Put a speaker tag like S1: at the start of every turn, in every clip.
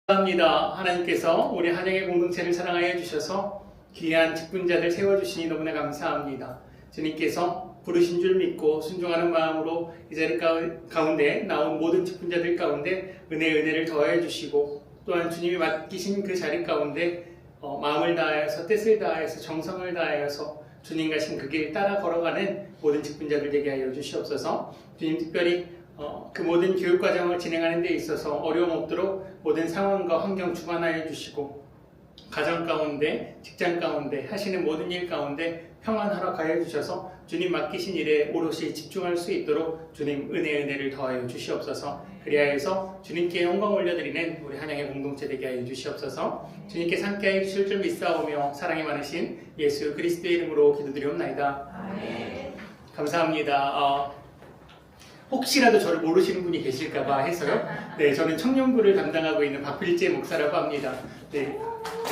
S1: 감사합니다. 하나님께서 우리 한영의 공동체를 사랑하여 주셔서 귀한 직분자들 세워주시니 너무나 감사합니다. 주님께서 부르신 줄 믿고 순종하는 마음으로 이 자리 가운데 나온 모든 직분자들 가운데 은혜를 더하여 주시고, 또한 주님이 맡기신 그 자리 가운데 마음을 다하여서 뜻을 다하여서 정성을 다하여서 주님 가신 그 길 따라 걸어가는 모든 직분자들 되게 하여 주시옵소서. 주님, 특별히 그 모든 교육 과정을 진행하는 데 있어서 어려움 없도록 모든 상황과 환경 주관하여 주시고, 가정 가운데, 직장 가운데, 하시는 모든 일 가운데 평안 허락하여 주셔서 주님 맡기신 일에 오롯이 집중할 수 있도록 주님 은혜를 더하여 주시옵소서. 그리하여서 주님께 영광 올려드리는 우리 한영의 공동체 되게 하여 주시옵소서. 주님께 함께하여 주실 줄 믿사오며 사랑이 많으신 예수 그리스도의 이름으로 기도드리옵나이다. 아멘. 감사합니다. 혹시라도 저를 모르시는 분이 계실까봐 해서요. 네, 저는 청년부를 담당하고 있는 박필재 목사라고 합니다. 네,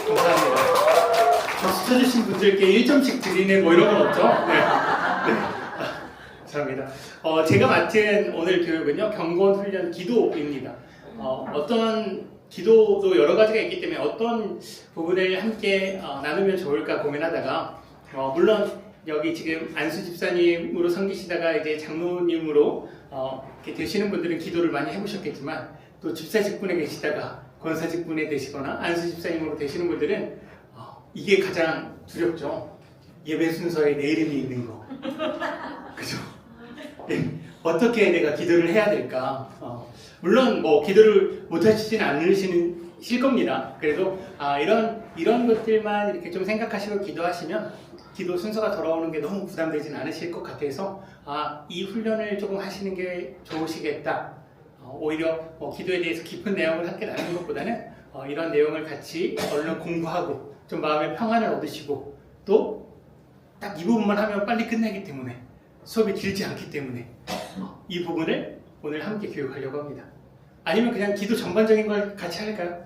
S1: 감사합니다. 박수 쳐주신 분들께 1점씩 드리는 뭐 이런 건 없죠? 네, 감사합니다. 제가 맡은 오늘 교육은요, 경건 훈련 기도입니다. 어떤 기도도 여러 가지가 있기 때문에 어떤 부분을 함께 나누면 좋을까 고민하다가, 물론 여기 지금 안수 집사님으로 섬기시다가 이제 장로님으로 이렇게 되시는 분들은 기도를 많이 해보셨겠지만, 또 집사 직분에 계시다가 권사 직분에 되시거나 안수 집사님으로 되시는 분들은 이게 가장 두렵죠. 예배 순서에 내 이름이 있는 거. 그죠? 네. 어떻게 내가 기도를 해야 될까? 물론 뭐 기도를 못 하시지는 않으실 겁니다. 그래도 이런 것들만 이렇게 좀 생각하시고 기도하시면 기도 순서가 돌아오는 게 너무 부담되진 않으실 것 같아서 이 훈련을 조금 하시는 게 좋으시겠다. 오히려 기도에 대해서 깊은 내용을 함께 나누는 것보다는 이런 내용을 같이 얼른 공부하고 좀 마음의 평안을 얻으시고, 또 딱 이 부분만 하면 빨리 끝나기 때문에, 수업이 길지 않기 때문에 이 부분을 오늘 함께 교육하려고 합니다. 아니면 그냥 기도 전반적인 걸 같이 할까요?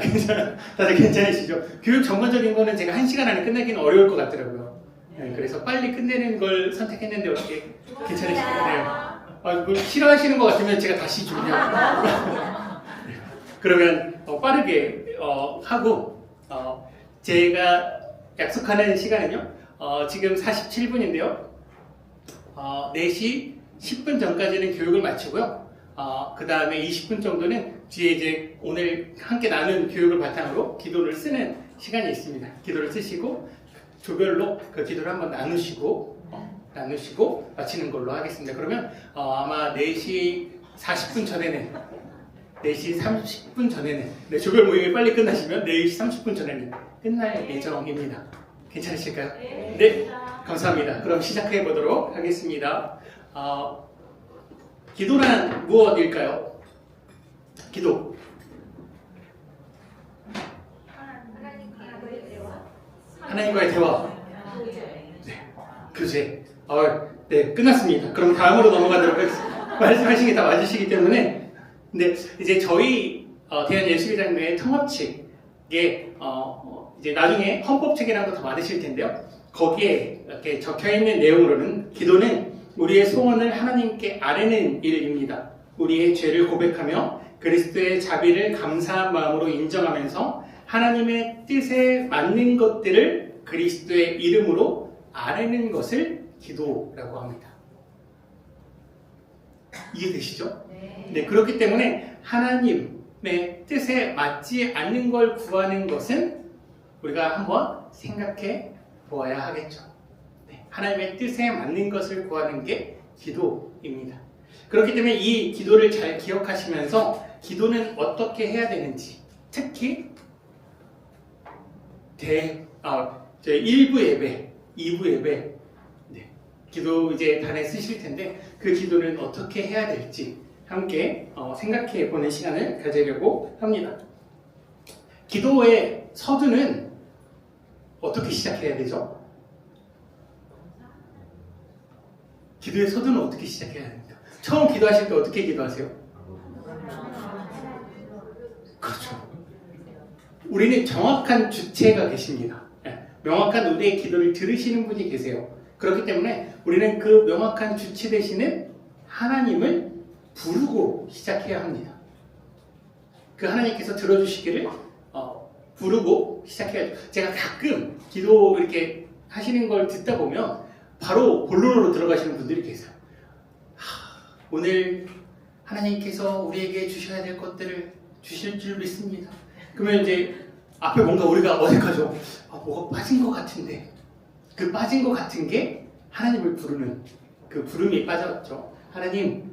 S1: 괜찮아요. 다들 괜찮으시죠? 교육 전반적인 거는 제가 1시간 안에 끝내기는 어려울 것 같더라고요. 네, 그래서 빨리 끝내는 걸 선택했는데 어떻게 괜찮으실까요? 네. 싫어하시는 것 같으면 제가 다시 준비하고. 네. 그러면 빠르게 하고, 제가 약속하는 시간은요, 지금 47분인데요. 4시 10분 전까지는 교육을 마치고요. 그 다음에 20분 정도는 뒤에 이제 오늘 함께 나눈 교육을 바탕으로 기도를 쓰는 시간이 있습니다. 기도를 쓰시고 조별로 그 기도를 한번 나누시고 마치는 걸로 하겠습니다. 그러면 아마 4시 40분 전에는, 4시 30분 전에는, 조별 모임이 빨리 끝나시면 4시 30분 전에는 끝날 예정입니다. 괜찮으실까요? 네, 감사합니다. 그럼 시작해 보도록 하겠습니다. 기도란 무엇일까요? 기도. 하나님과의 대화. 네, 교제. 네, 끝났습니다. 그럼 다음으로 넘어가도록 하겠습니다. 말씀하신 게 다 맞으시기 때문에. 근데 이제 저희 대한예술의장로의 통합측에 이제 나중에 헌법책이랑도 더 받으실 텐데요. 거기에 이렇게 적혀 있는 내용으로는 기도는 우리의 소원을 하나님께 아뢰는 일입니다. 우리의 죄를 고백하며 그리스도의 자비를 감사한 마음으로 인정하면서 하나님의 뜻에 맞는 것들을 그리스도의 이름으로 아뢰는 것을 기도라고 합니다. 이해되시죠? 네, 그렇기 때문에 하나님의 뜻에 맞지 않는 걸 구하는 것은 우리가 한번 생각해 보아야 하겠죠. 하나님의 뜻에 맞는 것을 구하는 게 기도입니다. 그렇기 때문에 이 기도를 잘 기억하시면서 기도는 어떻게 해야 되는지, 특히 1부 예배, 2부 예배, 기도 이제 단에 쓰실 텐데 그 기도는 어떻게 해야 될지 함께 생각해 보는 시간을 가지려고 합니다. 기도의 서두는 어떻게 시작해야 되죠? 기도의 서두는 어떻게 시작해야 됩니까? 처음 기도하실 때 어떻게 기도하세요? 그렇죠. 우리는 정확한 주체가 계십니다. 명확한 우리의 기도를 들으시는 분이 계세요. 그렇기 때문에 우리는 그 명확한 주체 되시는 하나님을 부르고 시작해야 합니다. 그 하나님께서 들어주시기를 부르고 시작해야죠. 제가 가끔 기도 이렇게 하시는 걸 듣다 보면 바로 본론으로 들어가시는 분들이 계세요. 오늘 하나님께서 우리에게 주셔야 될 것들을 주실 줄 믿습니다. 그러면 이제 앞에 뭔가 우리가 어색하죠. 뭐가 빠진 것 같은데, 그 빠진 것 같은 게 하나님을 부르는 그 부름이 빠졌죠. 하나님,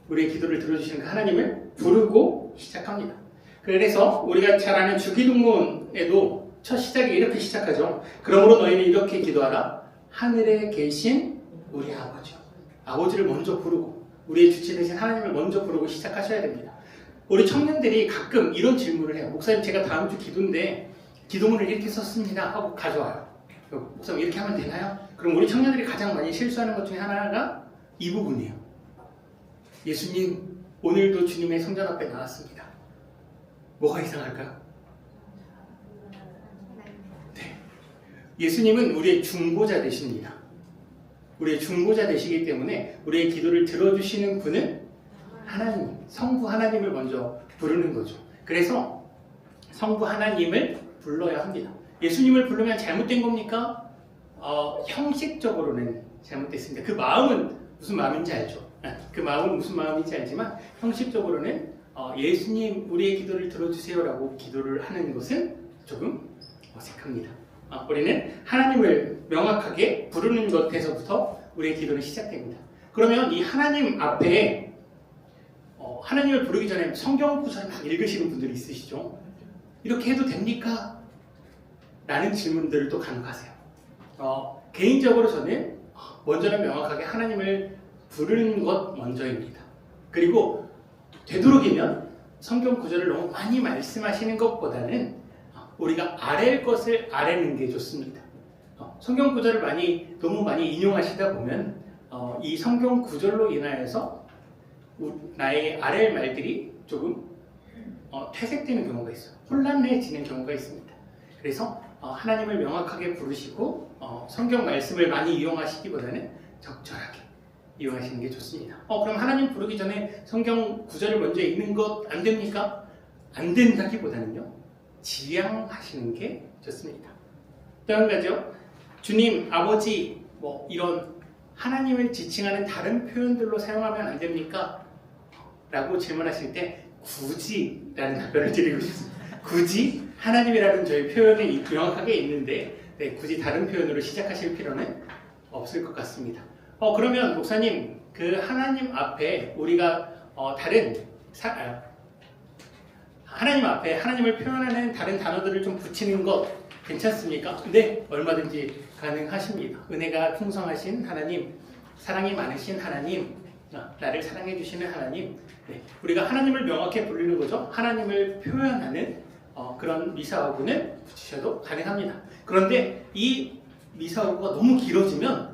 S1: 우리의 기도를 들어주시는 그 하나님을 부르고 시작합니다. 그래서 우리가 잘 아는 주기도문에도 첫 시작이 이렇게 시작하죠. 그러므로 너희는 이렇게 기도하라. 하늘에 계신 우리 아버지. 아버지를 먼저 부르고 우리의 주체 되신 하나님을 먼저 부르고 시작하셔야 됩니다. 우리 청년들이 가끔 이런 질문을 해요. 목사님, 제가 다음 주 기도인데 기도문을 이렇게 썼습니다 하고 가져와요. 목사님, 이렇게 하면 되나요? 그럼 우리 청년들이 가장 많이 실수하는 것 중에 하나가 이 부분이에요. 예수님, 오늘도 주님의 성전 앞에 나왔습니다. 뭐가 이상할까요? 네. 예수님은 우리의 중보자 되십니다. 우리의 중보자 되시기 때문에 우리의 기도를 들어주시는 분은 하나님, 성부 하나님을 먼저 부르는 거죠. 그래서 성부 하나님을 불러야 합니다. 예수님을 부르면 잘못된 겁니까? 형식적으로는 잘못됐습니다. 그 마음은 무슨 마음인지 알죠. 그 마음은 무슨 마음인지 알지만 형식적으로는 예수님, 우리의 기도를 들어주세요라고 기도를 하는 것은 조금 어색합니다. 우리는 하나님을 명확하게 부르는 것에서부터 우리의 기도는 시작됩니다. 그러면 이 하나님 앞에 하나님을 부르기 전에 성경 구절을 막 읽으시는 분들이 있으시죠? 이렇게 해도 됩니까? 라는 질문들을 또 간과하세요. 개인적으로 저는 먼저는 명확하게 하나님을 부르는 것 먼저입니다. 그리고 되도록이면 성경 구절을 너무 많이 말씀하시는 것보다는 우리가 아랠 것을 아뢰는 게 좋습니다. 성경 구절을 너무 많이 인용하시다 보면 이 성경 구절로 인하여서 나의 아랠 말들이 조금 퇴색되는 경우가 있어요. 혼란해지는 경우가 있습니다. 그래서 하나님을 명확하게 부르시고 성경 말씀을 많이 이용하시기보다는 적절하게 이용하시는 게 좋습니다. 그럼 하나님 부르기 전에 성경 구절을 먼저 읽는 것 안 됩니까? 안 된다기보다는요, 지향하시는 게 좋습니다. 또 한 가지요, 주님, 아버지, 이런 하나님을 지칭하는 다른 표현들로 사용하면 안 됩니까? 라고 질문하실 때 굳이 라는 답변을 드리고 싶습니다. 굳이 하나님이라는 저희 표현이 명확하게 있는데 굳이 다른 표현으로 시작하실 필요는 없을 것 같습니다. 그러면 목사님, 그 하나님 앞에 우리가 하나님 앞에 하나님을 표현하는 다른 단어들을 좀 붙이는 것 괜찮습니까? 네, 얼마든지 가능하십니다. 은혜가 풍성하신 하나님, 사랑이 많으신 하나님, 나를 사랑해 주시는 하나님, 우리가 하나님을 명확히 부르는 거죠. 하나님을 표현하는 그런 미사어구는 붙이셔도 가능합니다. 그런데 이 미사어구가 너무 길어지면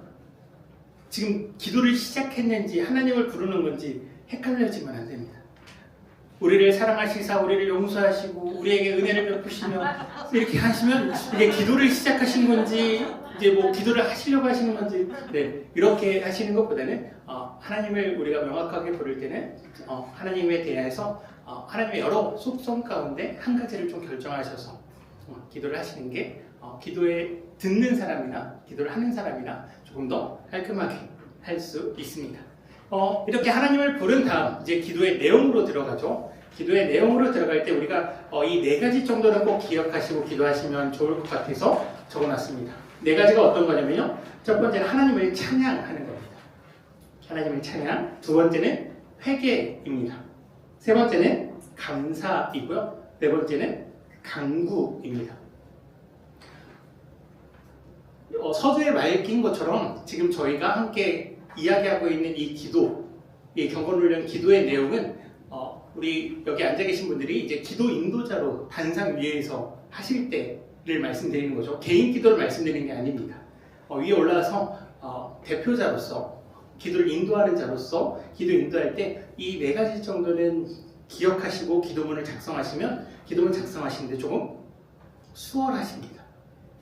S1: 지금 기도를 시작했는지 하나님을 부르는 건지 헷갈려지면 안 됩니다. 우리를 사랑하시사 우리를 용서하시고 우리에게 은혜를 베푸시며 이렇게 하시면 이게 기도를 시작하신 건지 이제 기도를 하시려고 하시는 건지 이렇게 하시는 것보다는 하나님을 우리가 명확하게 부를 때는 하나님에 대해서 하나님의 여러 속성 가운데 한 가지를 좀 결정하셔서 기도를 하시는 게 기도에 듣는 사람이나 기도를 하는 사람이나 조금 더 깔끔하게 할 수 있습니다. 이렇게 하나님을 부른 다음 이제 기도의 내용으로 들어가죠. 기도의 내용으로 들어갈 때 우리가 이 네 가지 정도는 꼭 기억하시고 기도하시면 좋을 것 같아서 적어놨습니다. 네 가지가 어떤 거냐면요. 첫 번째는 하나님을 찬양하는 겁니다. 하나님을 찬양. 두 번째는 회개입니다. 세 번째는 감사이고요. 네 번째는 간구입니다. 서두에 말긴 것처럼 지금 저희가 함께 이야기하고 있는 이 기도, 이 경건훈련 기도의 내용은 우리 여기 앉아 계신 분들이 이제 기도 인도자로 단상 위에서 하실 때를 말씀드리는 거죠. 개인 기도를 말씀드리는 게 아닙니다. 위에 올라가서 대표자로서 기도를 인도하는 자로서 기도 인도할 때 이 네 가지 정도는 기억하시고 기도문을 작성하시면 기도문 작성하시는데 조금 수월하십니다.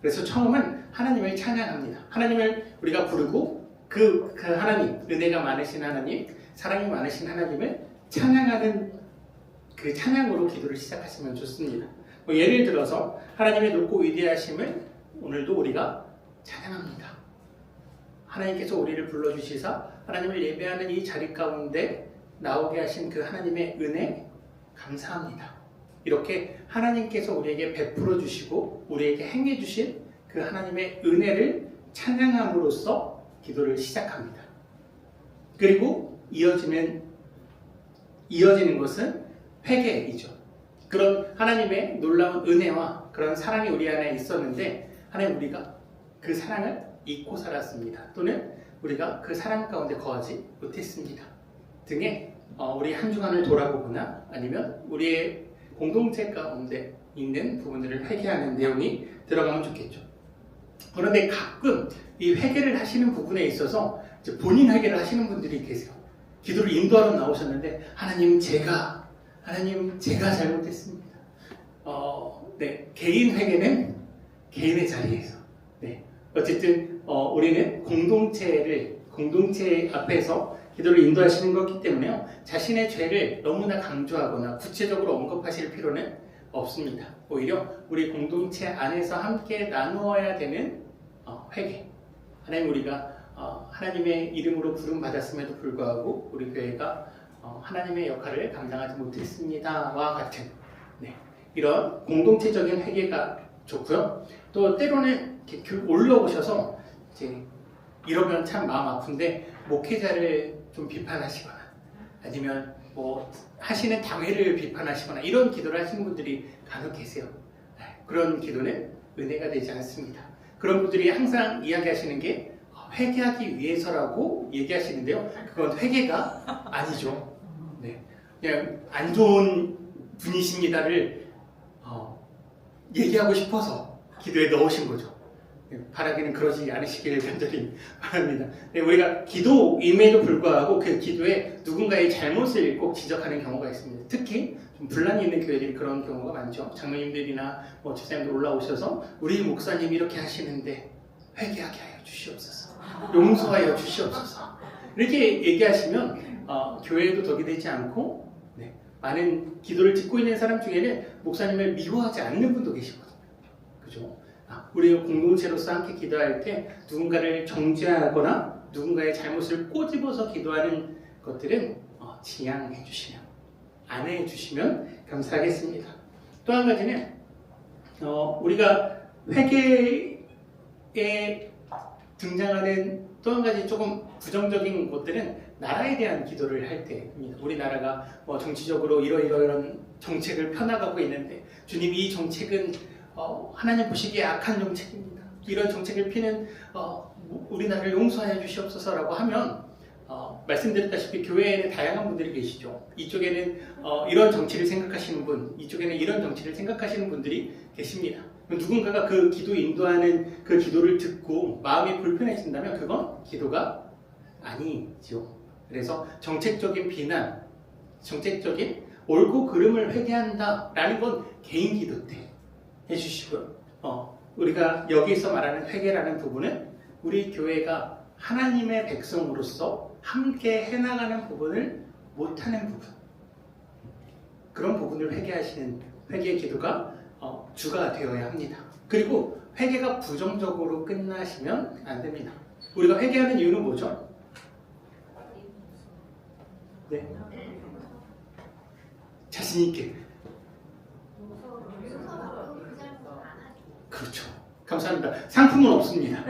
S1: 그래서 처음은 하나님을 찬양합니다. 하나님을 우리가 부르고 그 하나님, 은혜가 많으신 하나님, 사랑이 많으신 하나님을 찬양하는 그 찬양으로 기도를 시작하시면 좋습니다. 뭐 예를 들어서 하나님의 높고 위대하심을 오늘도 우리가 찬양합니다. 하나님께서 우리를 불러주시사 하나님을 예배하는 이 자리 가운데 나오게 하신 그 하나님의 은혜 감사합니다. 이렇게 하나님께서 우리에게 베풀어 주시고 우리에게 행해 주신 그 하나님의 은혜를 찬양함으로써 기도를 시작합니다. 그리고 이어지는 것은 회개이죠. 그런 하나님의 놀라운 은혜와 그런 사랑이 우리 안에 있었는데 하나님 우리가 그 사랑을 잊고 살았습니다. 또는 우리가 그 사랑 가운데 거하지 못했습니다. 등의 우리 한 주간을 돌아보거나 아니면 우리의 공동체 가운데 있는 부분들을 회개하는 내용이 들어가면 좋겠죠. 그런데 가끔 이 회개를 하시는 부분에 있어서 본인 회개를 하시는 분들이 계세요. 기도를 인도하러 나오셨는데 하나님 제가 잘못했습니다. 개인 회개는 개인의 자리에서. 어쨌든 우리는 공동체 앞에서 기도를 인도하시는 것이기 때문에요. 자신의 죄를 너무나 강조하거나 구체적으로 언급하실 필요는 없습니다. 오히려 우리 공동체 안에서 함께 나누어야 되는 회개. 하나님 우리가 하나님의 이름으로 부름 받았음에도 불구하고 우리 교회가 하나님의 역할을 감당하지 못했습니다와 같은 이런 공동체적인 회개가 좋고요. 또 때로는 이렇게 올라오셔서 이제 이러면 참 마음 아픈데 목회자를 좀 비판하시거나 아니면 뭐 하시는 당회를 비판하시거나 이런 기도를 하시는 분들이 간혹 계세요. 그런 기도는 은혜가 되지 않습니다. 그런 분들이 항상 이야기하시는 게 회개하기 위해서라고 얘기하시는데요. 그건 회개가 아니죠. 그냥 안 좋은 분이십니다를 얘기하고 싶어서 기도에 넣으신 거죠. 바라기는 그러지 않으시기를 간절히 바랍니다. 우리가 기도임에도 불구하고 그 기도에 누군가의 잘못을 꼭 지적하는 경우가 있습니다. 특히 좀 분란이 있는 교회들이 그런 경우가 많죠. 장로님들이나 집사님들 올라오셔서 우리 목사님 이렇게 하시는데 회개하게 하여 주시옵소서, 용서하여 주시옵소서 이렇게 얘기하시면 교회에도 덕이 되지 않고 많은 기도를 듣고 있는 사람 중에는 목사님을 미워하지 않는 분도 계시거든요. 그죠? 우리 공동체로서 함께 기도할 때 누군가를 정죄하거나 누군가의 잘못을 꼬집어서 기도하는 것들은 지양해 주시면, 안내해 주시면 감사하겠습니다. 또 한 가지는 우리가 회개에 등장하는 또 한 가지 조금 부정적인 것들은 나라에 대한 기도를 할 때입니다. 우리나라가 정치적으로 이런 정책을 펴나가고 있는데 주님 이 정책은 하나님 보시기에 악한 정책입니다. 이런 정책을 피는 우리나라를 용서하여 주시옵소서라고 하면 말씀드렸다시피 교회에는 다양한 분들이 계시죠. 이쪽에는 이런 정치를 생각하시는 분, 이쪽에는 이런 정치를 생각하시는 분들이 계십니다. 누군가가 그 기도 인도하는 그 기도를 듣고 마음이 불편해진다면 그건 기도가 아니죠. 그래서 정책적인 비난, 정책적인 옳고 그름을 회개한다라는 건 개인 기도 때 해주시고요. 우리가 여기서 말하는 회개라는 부분은 우리 교회가 하나님의 백성으로서 함께 해나가는 부분을 못하는 부분, 그런 부분을 회개하시는 회개의 기도가 주가 되어야 합니다. 그리고 회개가 부정적으로 끝나시면 안 됩니다. 우리가 회개하는 이유는 뭐죠? 자신 있게. 그렇죠. 감사합니다. 상품은 없습니다.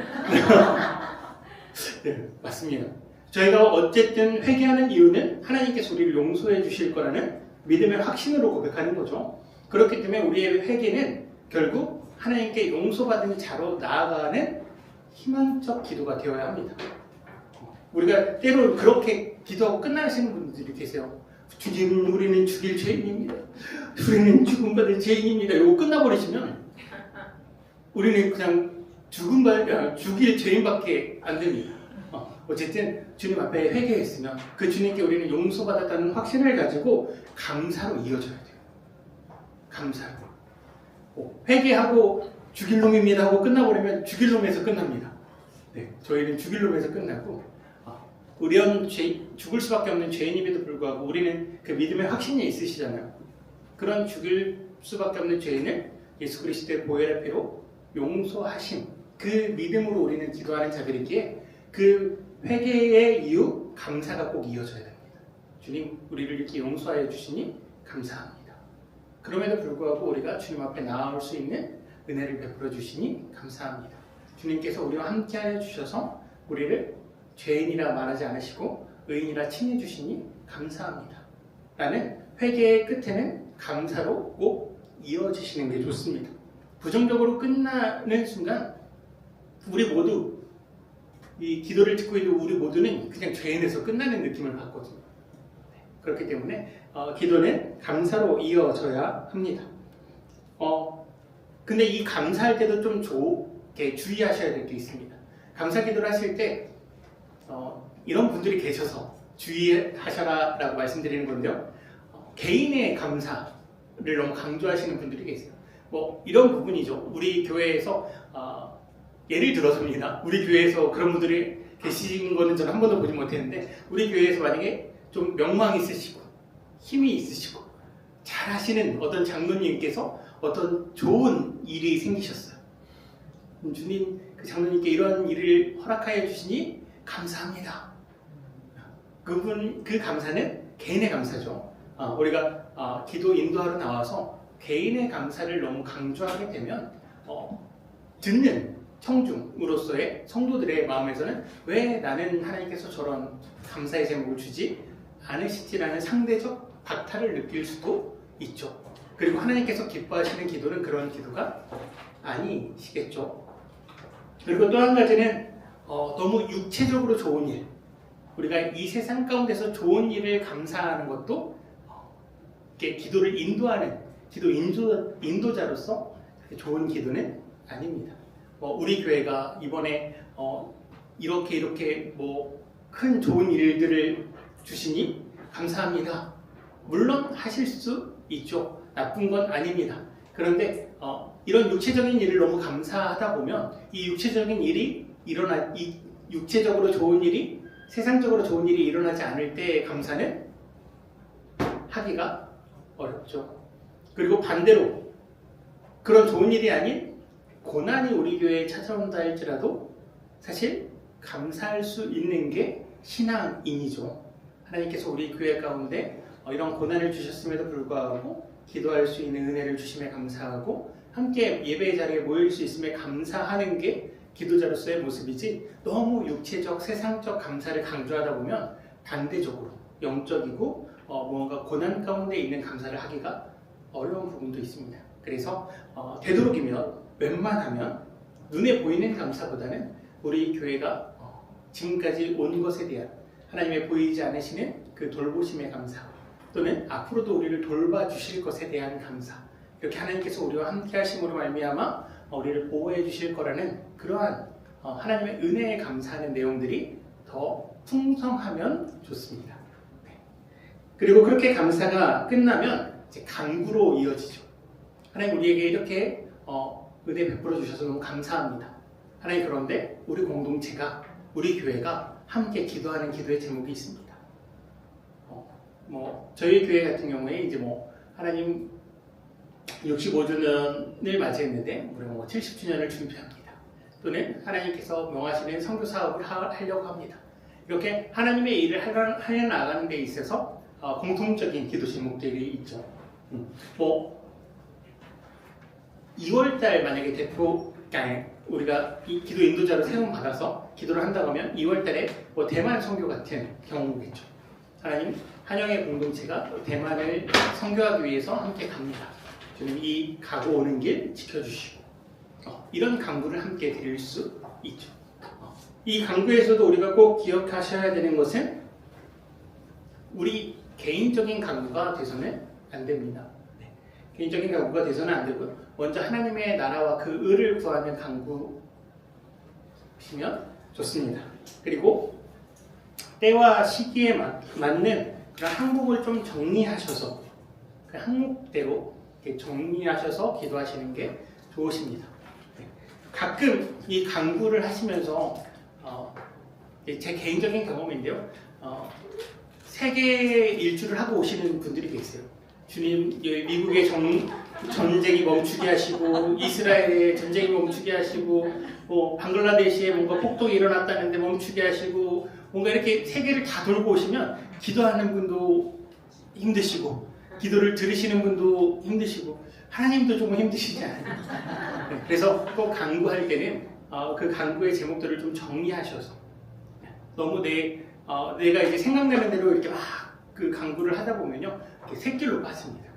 S1: 맞습니다. 저희가 어쨌든 회개하는 이유는 하나님께서 우리를 용서해 주실 거라는 믿음의 확신으로 고백하는 거죠. 그렇기 때문에 우리의 회개는 결국 하나님께 용서받은 자로 나아가는 희망적 기도가 되어야 합니다. 우리가 때로 그렇게 기도하고 끝나시는 분들이 계세요. 주님, 우리는 죽일 죄인입니다. 우리는 죽음받을 죄인입니다. 이거 끝나버리시면 우리는 그냥 죽일 죄인밖에 안 됩니다. 어쨌든 주님 앞에 회개했으면 그 주님께 우리는 용서받았다는 확신을 가지고 감사로 이어져야 돼요. 감사로. 회개하고 죽일 놈입니다 하고 끝나버리면 죽일 놈에서 끝납니다. 저희는 죽일 놈에서 끝나고 우리는 죽을 수밖에 없는 죄인임에도 불구하고 우리는 그 믿음의 확신이 있으시잖아요. 그런 죽일 수밖에 없는 죄인을 예수 그리스도의 보혈의 피로 용서하심, 그 믿음으로 우리는 기도하는 자들이기에 그 회개의 이유, 감사가 꼭 이어져야 됩니다. 주님, 우리를 이렇게 용서하여 주시니 감사합니다. 그럼에도 불구하고 우리가 주님 앞에 나아올 수 있는 은혜를 베풀어 주시니 감사합니다. 주님께서 우리와 함께하여 주셔서 우리를 죄인이라 말하지 않으시고 의인이라 칭해 주시니 감사합니다. 라는 회개의 끝에는 감사로 꼭 이어지시는 게 좋습니다. 부정적으로 끝나는 순간 우리 모두 이 기도를 듣고 있는 우리 모두는 그냥 죄인에서 끝나는 느낌을 받거든요. 그렇기 때문에 기도는 감사로 이어져야 합니다. 근데 이 감사할 때도 좀 좋게 주의하셔야 될 게 있습니다. 감사 기도를 하실 때 이런 분들이 계셔서 주의하셔라 라고 말씀드리는 건데요. 개인의 감사를 너무 강조하시는 분들이 계세요. 뭐 이런 부분이죠. 우리 교회에서 예를 들어서입니다. 우리 교회에서 그런 분들이 계신 거는 저는 한 번도 보지 못했는데, 우리 교회에서 만약에 좀 명망 있으시고 힘이 있으시고 잘 하시는 어떤 장로님께서 어떤 좋은 일이 생기셨어요. 주님, 그 장로님께 이런 일을 허락하여 주시니 감사합니다. 그 감사는 개인의 감사죠. 우리가 기도 인도하러 나와서 개인의 감사를 너무 강조하게 되면 듣는 청중으로서의 성도들의 마음에서는 왜 나는 하나님께서 저런 감사의 제목을 주지 않으시지라는 상대적 박탈을 느낄 수도 있죠. 그리고 하나님께서 기뻐하시는 기도는 그런 기도가 아니시겠죠. 그리고 또 한 가지는 너무 육체적으로 좋은 일, 우리가 이 세상 가운데서 좋은 일을 감사하는 것도 기도를 인도하는 기도 인도자로서 좋은 기도는 아닙니다. 우리 교회가 이번에 이렇게 뭐 큰 좋은 일들을 주시니 감사합니다. 물론 하실 수 있죠. 나쁜 건 아닙니다. 그런데 이런 육체적인 일을 너무 감사하다 보면 이 육체적인 일이 이 육체적으로 좋은 일이, 세상적으로 좋은 일이 일어나지 않을 때의 감사는 하기가 어렵죠. 그리고 반대로 그런 좋은 일이 아닌 고난이 우리 교회에 찾아온다 할지라도 사실 감사할 수 있는 게 신앙인이죠. 하나님께서 우리 교회 가운데 이런 고난을 주셨음에도 불구하고 기도할 수 있는 은혜를 주심에 감사하고 함께 예배의 자리에 모일 수 있음에 감사하는 게 기도자로서의 모습이지, 너무 육체적 세상적 감사를 강조하다 보면 반대적으로 영적이고 뭔가 고난 가운데 있는 감사를 하기가 어려운 부분도 있습니다. 그래서 되도록이면 웬만하면 눈에 보이는 감사보다는 우리 교회가 지금까지 온 것에 대한 하나님의 보이지 않으시는 그 돌보심의 감사, 또는 앞으로도 우리를 돌봐주실 것에 대한 감사, 이렇게 하나님께서 우리와 함께 하심으로 말미암아 우리를 보호해 주실 거라는 그러한 하나님의 은혜에 감사하는 내용들이 더 풍성하면 좋습니다. 그리고 그렇게 감사가 끝나면 이제 간구로 이어지죠. 하나님, 우리에게 이렇게 은혜 베풀어 주셔서 너무 감사합니다. 하나님, 그런데 우리 공동체가, 우리 교회가 함께 기도하는 기도의 제목이 있습니다. 저희 교회 같은 경우에 이제 하나님 65주년을 맞이했는데 우리 70주년을 준비합니다. 또는 하나님께서 명하시는 선교 사업을 하려고 합니다. 이렇게 하나님의 일을 하려 나가는 데 있어서 공통적인 기도 제목들이 있죠. 2월달 만약에 우리가 이 기도 인도자로 세움 받아서 기도를 한다고 하면 2월달에 대만 선교 같은 경우겠죠. 하나님, 한영의 공동체가 대만을 선교하기 위해서 함께 갑니다. 주님, 이 가고 오는 길 지켜주시고, 이런 간구를 함께 드릴 수 있죠. 이 간구에서도 우리가 꼭 기억하셔야 되는 것은 우리 개인적인 간구가 돼서는 안 됩니다. 개인적인 간구가 돼서는 안 되고요. 먼저 하나님의 나라와 그 의를 구하는 간구시면 좋습니다. 그리고 때와 시기에 맞는 그런 항목을 좀 정리하셔서 그 항목대로 정리하셔서 기도하시는 게 좋으십니다. 가끔 이 간구를 하시면서 제 개인적인 경험인데요. 세계 일주를 하고 오시는 분들이 계세요. 주님 미국의 전쟁이 멈추게 하시고 이스라엘의 전쟁이 멈추게 하시고 방글라데시에 뭔가 폭동이 일어났다는데 멈추게 하시고 뭔가 이렇게 세계를 다 돌고 오시면 기도하는 분도 힘드시고 기도를 들으시는 분도 힘드시고 하나님도 조금 힘드시지 않아요? 네, 그래서 꼭 간구할 때는 그 간구의 제목들을 좀 정리하셔서 너무 내가 이제 생각나는 대로 이렇게 막 그 간구를 하다 보면요 샛길로 빠집니다.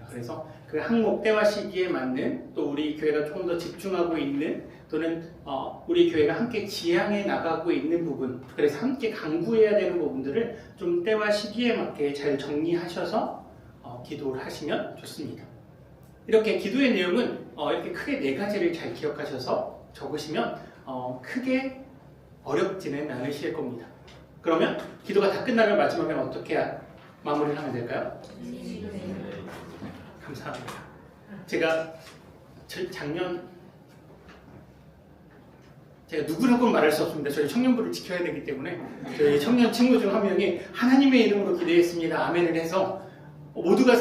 S1: 그래서 그 항목 때와 시기에 맞는 또 우리 교회가 조금 더 집중하고 있는 또는 우리 교회가 함께 지향해 나가고 있는 부분 그래서 함께 간구해야 되는 부분들을 좀 때와 시기에 맞게 잘 정리하셔서 기도를 하시면 좋습니다. 이렇게 기도의 내용은 이렇게 크게 4가지를 잘 기억하셔서 적으시면 크게 어렵지는 않으실 겁니다. 그러면 기도가 다 끝나면 마지막에 어떻게 마무리를 하면 될까요? 감사합니다. 제가 작년 제가 누구라고는 말할 수 없습니다. 저희 청년부를 지켜야 되기 때문에 저희 청년 친구 중 한 명이 하나님의 이름으로 기도했습니다. 아멘을 해서 모두가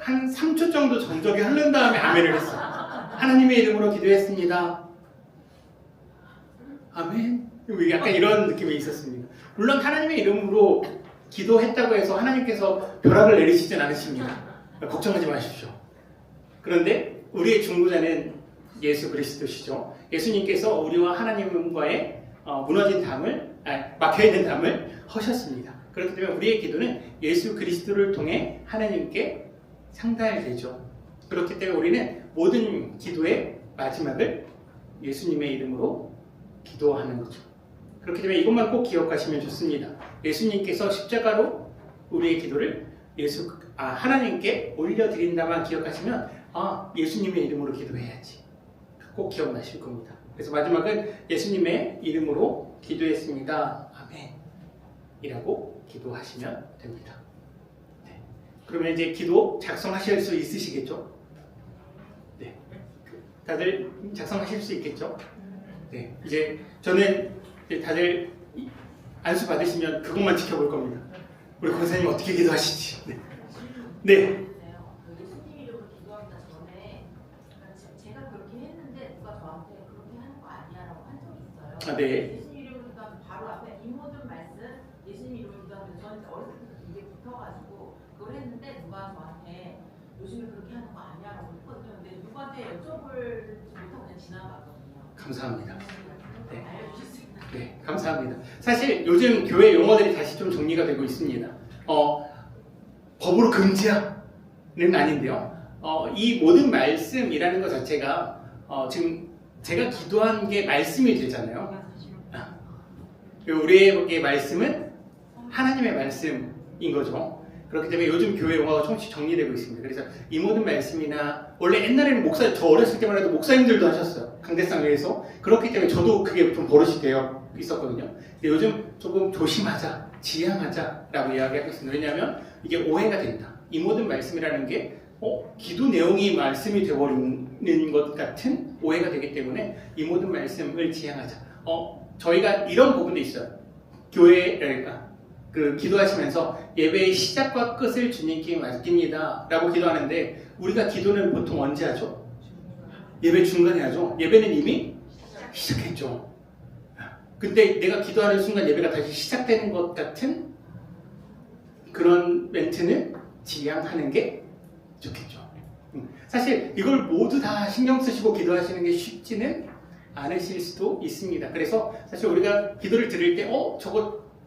S1: 한 3초 정도 정적이 흐른 다음에 아멘을 했어요. 하나님의 이름으로 기도했습니다. 아멘. 약간 이런 느낌이 있었습니다. 물론 하나님의 이름으로 기도했다고 해서 하나님께서 벼락을 내리시진 않으십니다. 걱정하지 마십시오. 그런데 우리의 중보자는 예수 그리스도시죠. 예수님께서 우리와 하나님과의 무너진 담을 막혀있는 담을 허셨습니다. 그렇기 때문에 우리의 기도는 예수 그리스도를 통해 하나님께 상달되죠. 그렇기 때문에 우리는 모든 기도의 마지막을 예수님의 이름으로 기도하는 거죠. 그렇기 때문에 이것만 꼭 기억하시면 좋습니다. 예수님께서 십자가로 우리의 기도를 하나님께 올려드린다만 기억하시면 예수님의 이름으로 기도해야지. 꼭 기억나실 겁니다. 그래서 마지막은 예수님의 이름으로 기도했습니다. 아멘. 이라고 기도하시면 됩니다. 네. 그러면 이제 기도 작성하실 수 있으시겠죠? 네. 다들 작성하실 수 있겠죠? 네. 이제 저는 다들 안수 받으시면 그것만 지켜볼 겁니다. 우리 권사님 어떻게 기도하시지? 네. 네.
S2: 예수님 이름으로 기도합니다. 전에 제가 그렇게 했는데 누가 저한테 그렇게 하는 거 아니야라고 한 적이 있어요.
S1: 네.
S2: 예수님 이름으로 기도하면 바로 앞에 이 모든 말씀 예수님 이름으로 기도하면 저는 어렸을 때부터 이게 붙어가지고 그걸 했는데 누가 저한테 요즘에 그렇게 하는 거 아니야라고 했거든요. 근데 누구한테 여쭤볼 못하고 그냥 지나갔거든요.
S1: 감사합니다. 네.
S2: 알려주셨습니다.
S1: 네, 감사합니다. 사실 요즘 교회 용어들이 다시 좀 정리가 되고 있습니다. 법으로 금지하는 아닌데요. 이 모든 말씀이라는 것 자체가 지금 제가 기도한 게 말씀이 되잖아요. 우리의 말씀은 하나님의 말씀인 거죠. 그렇기 때문에 요즘 교회 용어가 조금씩 정리되고 있습니다. 그래서 이 모든 말씀이나 원래 옛날에는 저 어렸을 때만 해도 목사님들도 하셨어요. 강대상회에서. 그렇기 때문에 저도 그게 좀 버릇이 되어 있었거든요. 근데 요즘 조금 조심하자, 지양하자라고 이야기하고 있습니다. 왜냐하면 이게 오해가 된다. 이 모든 말씀이라는 게 기도 내용이 말씀이 되어버리는 것 같은 오해가 되기 때문에 이 모든 말씀을 지향하자. 저희가 이런 부분도 있어요. 교회가 기도하시면서 예배의 시작과 끝을 주님께 맡깁니다 라고 기도하는데 우리가 기도는 보통 언제 하죠? 예배 중간에 하죠. 예배는 이미 시작했죠. 근데 내가 기도하는 순간 예배가 다시 시작되는 것 같은 그런 멘트는 지양하는 게 좋겠죠. 사실 이걸 모두 다 신경 쓰시고 기도하시는 게 쉽지는 않으실 수도 있습니다. 그래서 사실 우리가 기도를 드릴 때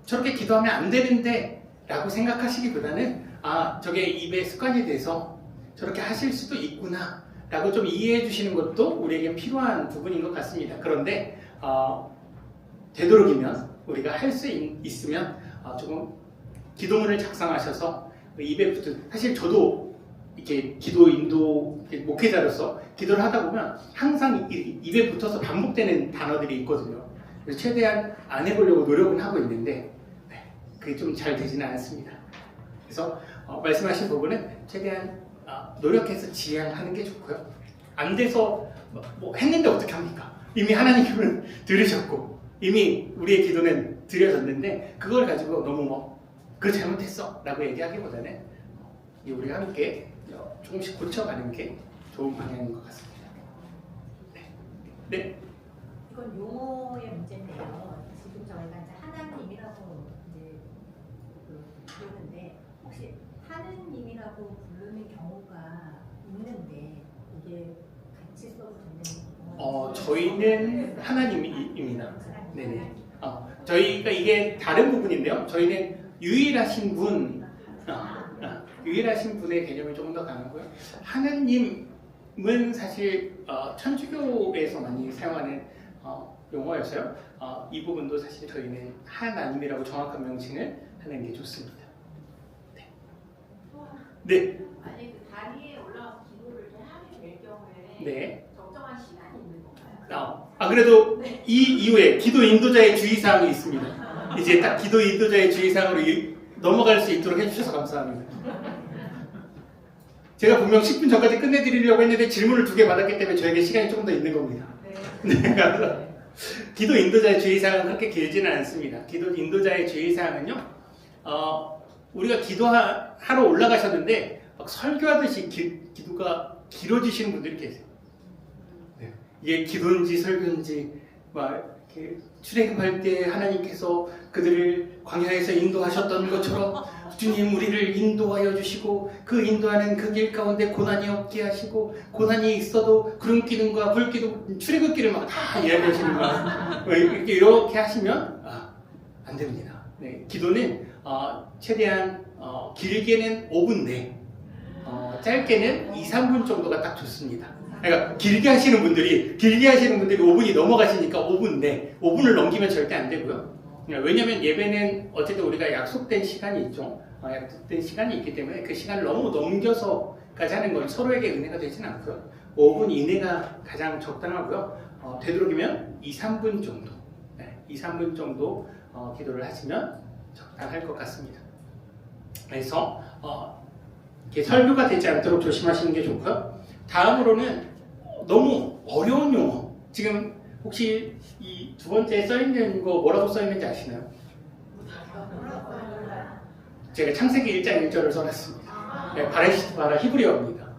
S1: 저렇게 기도하면 안 되는데 라고 생각하시기보다는 저게 입에 습관이 돼서 저렇게 하실 수도 있구나 라고 좀 이해해 주시는 것도 우리에게 필요한 부분인 것 같습니다. 그런데 되도록이면 우리가 할 수 있으면 조금 기도문을 작성하셔서 입에 붙은 사실 저도 이렇게 기도 인도 목회자로서 기도를 하다 보면 항상 입에 붙어서 반복되는 단어들이 있거든요. 그래서 최대한 안 해보려고 노력은 하고 있는데 그게 좀 잘 되지는 않습니다. 그래서 말씀하신 부분은 최대한 노력해서 지향하는 게 좋고요. 안 돼서 뭐 했는데 어떻게 합니까? 이미 하나님은 들으셨고 이미 우리의 기도는 드려졌는데 그걸 가지고 너무 그거 잘못했어 라고 얘기하기보다는 우리 함께 조금씩 고쳐가는 게 좋은 방향인 것 같습니다. 네.
S3: 이건 용어의 문제인데요. 지금 저희가 이제 하나님이라고 이제 부르는데 혹시 하느님이라고 부르는 경우가 있는데 이게 같이 써도 되는
S1: 저희는 하나님입니다. 네네. 저희가 이게 다른 부분인데요. 저희는 유일하신 분, 유일하신 분의 개념이 조금 더 강하고요. 하나님은 사실 천주교에서 많이 사용하는 용어여서요. 이 부분도 사실 저희는 하나님이라고 정확한 명칭을 하는 게 좋습니다. 네. 네.
S2: 만약에 그 다리에 올라가서 기도를 이렇게 하게 될 경우에
S1: 네.
S2: 적정한 시간이 있는 건가요?
S1: 그래도
S2: 네.
S1: 이 이후에 기도 인도자의 주의사항이 있습니다. 이제 딱 기도 인도자의 주의사항으로 넘어갈 수 있도록 해주셔서 감사합니다. 제가 분명 10분 전까지 끝내드리려고 했는데 질문을 2개 받았기 때문에 저에게 시간이 조금 더 있는 겁니다.
S2: 네.
S1: 네, 그래서 기도 인도자의 주의사항은 그렇게 길지는 않습니다. 기도 인도자의 주의사항은요, 우리가 기도하러 올라가셨는데 막 설교하듯이 기도가 길어지시는 분들이 계세요. 네. 이게 기도인지 설교인지 막 이렇게 출애굽할 때 하나님께서 그들을 광야에서 인도하셨던 것처럼 주님 우리를 인도하여 주시고 그 인도하는 그 길 가운데 고난이 없게 하시고 고난이 있어도 구름기둥과 불기둥 출애굽기를 막 다 이야기하시는 거예요. 이렇게 하시면 안 됩니다. 네, 기도는 최대한 길게는 5분 내, 짧게는 2, 3분 정도가 딱 좋습니다. 그러니까 길게 하시는 분들이 5분이 넘어가시니까 5분 내, 5분을 넘기면 절대 안 되고요. 왜냐하면 예배는 어쨌든 우리가 약속된 시간이 있죠. 약속된 시간이 있기 때문에 그 시간을 너무 넘겨서까지 하는 건 서로에게 은혜가 되지는 않고요. 5분 이내가 가장 적당하고요. 되도록이면 2, 3분 정도, 2, 3분 정도 기도를 하시면 적당할 것 같습니다. 그래서 이렇게 설교가 되지 않도록 조심하시는 게 좋고요. 다음으로는 너무 어려운 용어. 지금 혹시 이 두 번째 써있는 거 뭐라고 써있는지 아시나요? 제가 창세기 1장 1절을 써놨습니다. 네, 바라 히브리어입니다.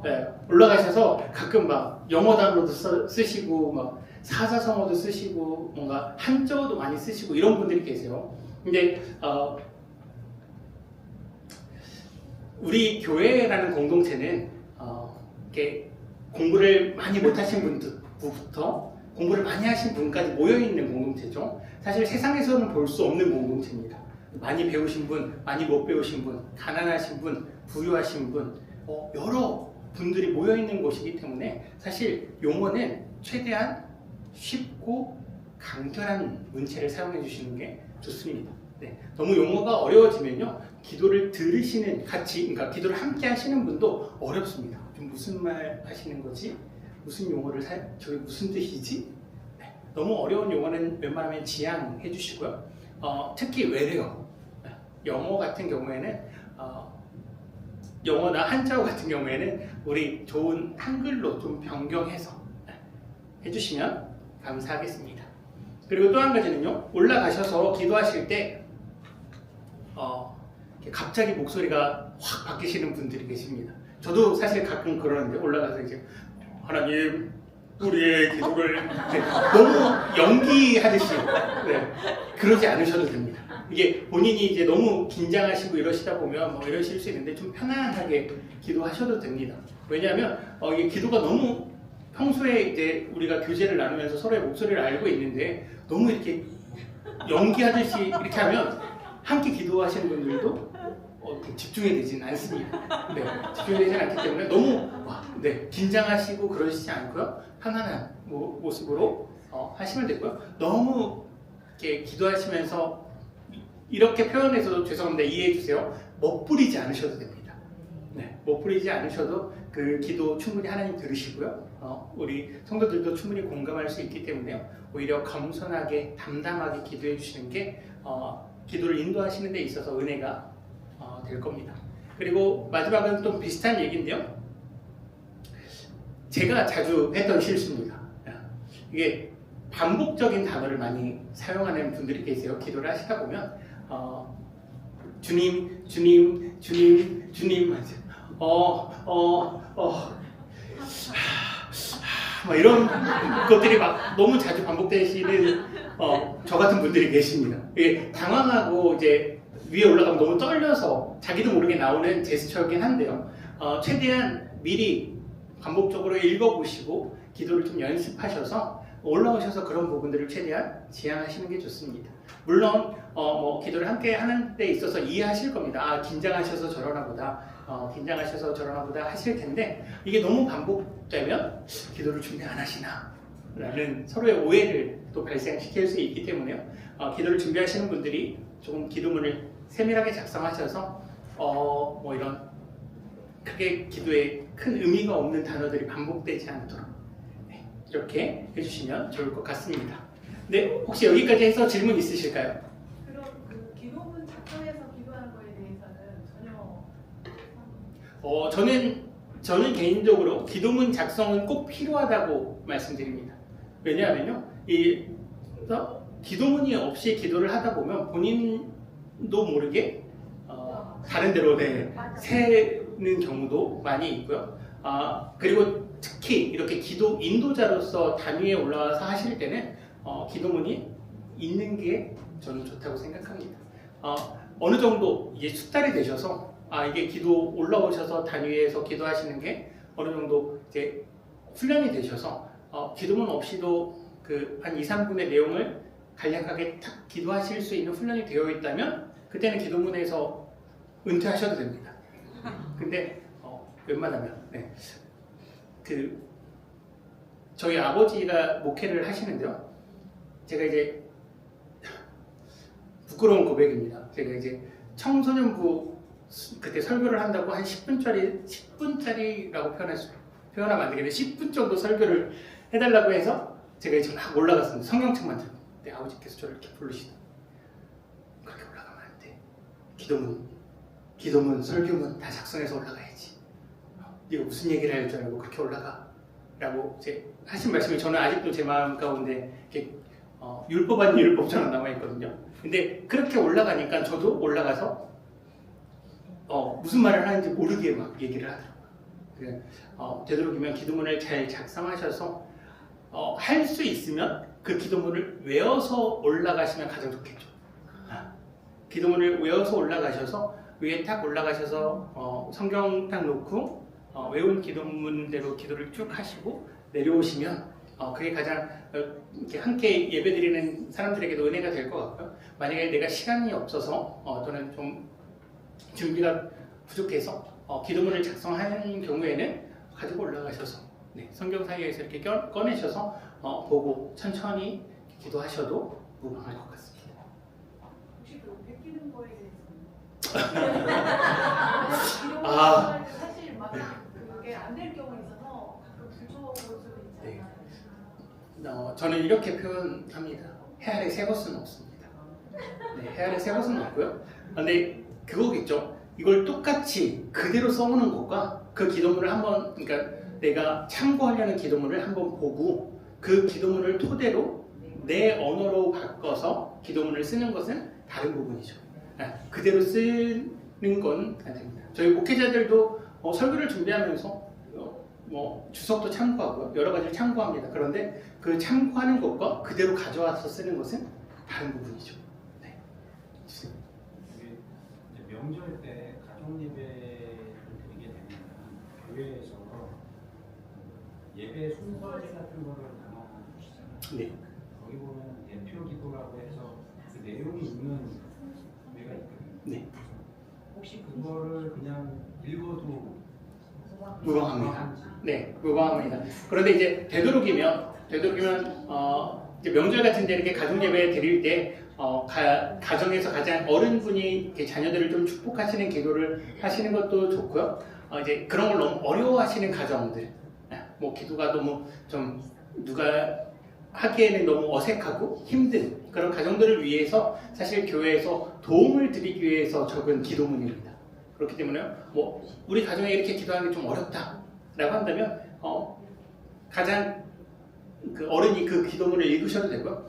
S1: 네, 올라가셔서 가끔 막 영어 단어도 쓰시고 막 사자성어도 쓰시고 뭔가 한자어도 많이 쓰시고 이런 분들이 계세요. 근데 우리 교회라는 공동체는 이렇게 공부를 많이 못하신 분부터 공부를 많이 하신 분까지 모여있는 공동체죠. 사실 세상에서는 볼 수 없는 공동체입니다. 많이 배우신 분, 많이 못 배우신 분, 가난하신 분, 부유하신 분, 여러 분들이 모여있는 곳이기 때문에 사실 용어는 최대한 쉽고 간결한 문체를 사용해 주시는 게 좋습니다. 네, 너무 용어가 어려워지면요, 기도를 들으시는 그러니까 기도를 함께 하시는 분도 어렵습니다. 좀 무슨 말 하시는 거지? 무슨 용어를 저게 무슨 뜻이지? 네, 너무 어려운 용어는 웬만하면 지양해 주시고요. 특히 외래어, 영어 같은 경우에는 영어나 한자어 같은 경우에는 우리 좋은 한글로 좀 변경해서 해주시면 감사하겠습니다. 그리고 또 한 가지는요, 올라가셔서 기도하실 때 갑자기 목소리가 확 바뀌시는 분들이 계십니다. 저도 사실 가끔 그러는데 올라가서 이제 하나님 우리의 기도를 너무 연기하듯이 그러지 않으셔도 됩니다. 이게 본인이 이제 너무 긴장하시고 이러시다 보면 뭐 이러실 수 있는데 좀 편안하게 기도하셔도 됩니다. 왜냐하면 이게 기도가 너무 평소에 이제 우리가 교제를 나누면서 서로의 목소리를 알고 있는데 너무 이렇게 연기하듯이 이렇게 하면 함께 기도하시는 분들도 집중이 되지는 않습니다. 네, 집중이 되지 않기 때문에 너무 긴장하시고 그러시지 않고요, 편안한 모습으로 하시면 되고요. 너무 이렇게 기도하시면서 이렇게 표현해서도 죄송합니다. 이해해 주세요. 멋부리지 않으셔도 됩니다. 네, 멋부리지 않으셔도 그 기도 충분히 하나님 들으시고요. 우리 성도들도 충분히 공감할 수 있기 때문에요. 오히려 겸손하게 담담하게 기도해 주시는 게 기도를 인도하시는 데 있어서 은혜가 될 겁니다. 그리고 마지막은 또 비슷한 얘기인데요. 제가 자주 했던 실수입니다. 이게 반복적인 단어를 많이 사용하는 분들이 계세요. 기도를 하시다 보면 주님, 주님, 주님, 주님 하세요. 막 이런 것들이 막 너무 자주 반복되시는 저 같은 분들이 계십니다. 이게 당황하고 이제 위에 올라가면 너무 떨려서 자기도 모르게 나오는 제스처이긴 한데요. 최대한 미리 반복적으로 읽어보시고 기도를 좀 연습하셔서 올라오셔서 그런 부분들을 최대한 지향하시는 게 좋습니다. 물론 기도를 함께 하는 데 있어서 이해하실 겁니다. 아, 긴장하셔서 저러나 보다, 긴장하셔서 저러나 보다 하실 텐데 이게 너무 반복되면 기도를 준비 안 하시나 라는 서로의 오해를 또 발생시킬 수 있기 때문에요. 기도를 준비하시는 분들이 조금 기도문을 세밀하게 작성하셔서 이런 크게 기도에 큰 의미가 없는 단어들이 반복되지 않도록 이렇게 해주시면 좋을 것 같습니다. 네, 혹시 여기까지 해서 질문 있으실까요?
S4: 그럼 그 기도문 작성해서 기도하는 거에 대해서는
S1: 저는 개인적으로 기도문 작성은 꼭 필요하다고 말씀드립니다. 왜냐하면요, 기도문이 없이 기도를 하다 보면 본인도 모르게 다른 데로 새는 경우도 많이 있고요. 그리고 특히 이렇게 기도 인도자로서 단위에 올라와서 하실 때는 기도문이 있는 게 저는 좋다고 생각합니다. 어느 정도 이게 숙달이 되셔서 이게 기도 올라오셔서 단위에서 기도하시는 게 어느 정도 이제 훈련이 되셔서 기도문 없이도 한 2, 3분의 내용을 간략하게 탁 기도하실 수 있는 훈련이 되어 있다면 그때는 기도문에서 은퇴하셔도 됩니다. 근데 웬만하면 저희 아버지가 목회를 하시는데요. 제가 이제 부끄러운 고백입니다. 제가 이제 청소년부 그때 설교를 한다고 한 10분짜리라고 표현하면 안 되겠는데 10분 정도 설교를 해달라고 해서 제가 이제 막 올라갔습니다. 성경책만 들고. 근데 아버지께서 저를 이렇게 부르시더니 그렇게 올라가면 안 돼. 기도문, 설교문 다 작성해서 올라가야지. 네가 무슨 얘기를 할 줄 알고 그렇게 올라가. 라고 이제 하신 말씀이 저는 아직도 제 마음 가운데 이렇게 율법 아닌 율법처럼 남아있거든요. 근데 그렇게 올라가니까 저도 올라가서 무슨 말을 하는지 모르게 막 얘기를 하더라고요. 되도록이면 기도문을 잘 작성하셔서 할 수 있으면 그 기도문을 외워서 올라가시면 가장 좋겠죠. 기도문을 외워서 올라가셔서 위에 딱 올라가셔서 성경 딱 놓고 외운 기도문대로 기도를 쭉 하시고 내려오시면 그게 가장 이렇게 함께 예배드리는 사람들에게도 은혜가 될 것 같고요. 만약에 내가 시간이 없어서 또는 좀 준비가 부족해서 기도문을 작성하는 경우에는 가지고 올라가셔서 성경 사이에서 이렇게 꺼내셔서 보고 천천히 기도하셔도 무방할 것 같습니다.
S4: 혹시 그 베끼는 거에 대해서는? 사실 막 그게 안 될 경우 있어서 가끔 불조할 수도 있잖아요.
S1: 저는 이렇게 표현합니다. 해 아래 새 것은 없습니다. 해 아래 새 것은 없고요. 근데 그거겠죠. 이걸 똑같이 그대로 써오는 것과 그 기도문을 한번, 그러니까 내가 참고하려는 기도문을 한번 보고 그 기도문을 토대로 내 언어로 바꿔서 기도문을 쓰는 것은 다른 부분이죠. 그대로 쓰는 건 안 됩니다. 저희 목회자들도 설교를 준비하면서 주석도 참고하고요. 여러 가지를 참고합니다. 그런데 그 참고하는 것과 그대로 가져와서 쓰는 것은 다른 부분이죠. 네. 좋습니다.
S5: 이제 명절 때 가족 예배를 드리게 되면 교회에서 예배 순서지 같은 거를 나눠 주시잖아요.
S1: 네.
S5: 거기 보면 대표 기도라고 해서 그 내용이 있는 예배가 있거든요.
S1: 네.
S5: 혹시 그거를 그냥 읽어도
S1: 무방합니다. 네, 무방합니다. 그런데 이제 되도록이면 이제 명절 같은 데 이렇게 가족 예배 드릴 때 가정에서 가장 어른분이 이렇게 자녀들을 좀 축복하시는 기도를 하시는 것도 좋고요. 이제 그런 걸 너무 어려워하시는 가정들, 기도가 너무 좀 누가 하기에는 너무 어색하고 힘든 그런 가정들을 위해서 사실 교회에서 도움을 드리기 위해서 적은 기도문입니다. 그렇기 때문에 우리 가정에 이렇게 기도하는 게 좀 어렵다라고 한다면 가장 그 어른이 그 기도문을 읽으셔도 되고요.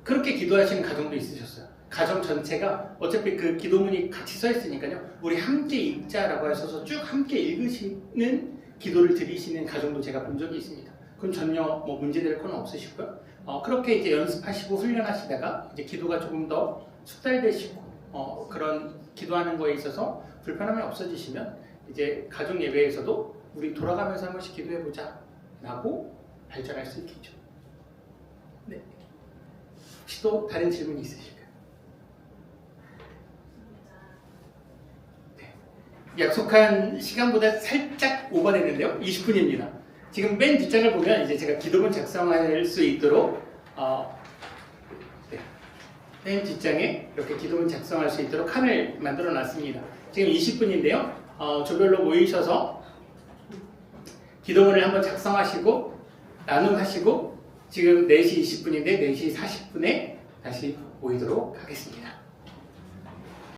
S1: 그렇게 기도하시는 가정도 있으셨어요. 가정 전체가 어차피 그 기도문이 같이 써 있으니까요. 우리 함께 읽자라고 하셔서 쭉 함께 읽으시는 기도를 드리시는 가정도 제가 본 적이 있습니다. 그럼 전혀 뭐 문제될 건 없으시고요. 그렇게 이제 연습하시고 훈련하시다가 이제 기도가 조금 더 숙달되시고 그런 기도하는 거에 있어서 불편함이 없어지시면 이제 가정 예배에서도 우리 돌아가면서 한 번씩 기도해 보자 라고 발전할 수 있겠죠. 네. 혹시 또 다른 질문이 있으실까요? 네. 약속한 시간보다 살짝 오버됐는데요. 20분입니다. 지금 맨 뒷장을 보면 이제 제가 기도문 작성할 수 있도록 네. 맨 뒷장에 이렇게 기도문 작성할 수 있도록 칸을 만들어 놨습니다. 지금 20분인데요. 조별로 모이셔서 기도문을 한번 작성하시고 나눔하시고 지금 4시 20분인데 4시 40분에 다시 모이도록 하겠습니다.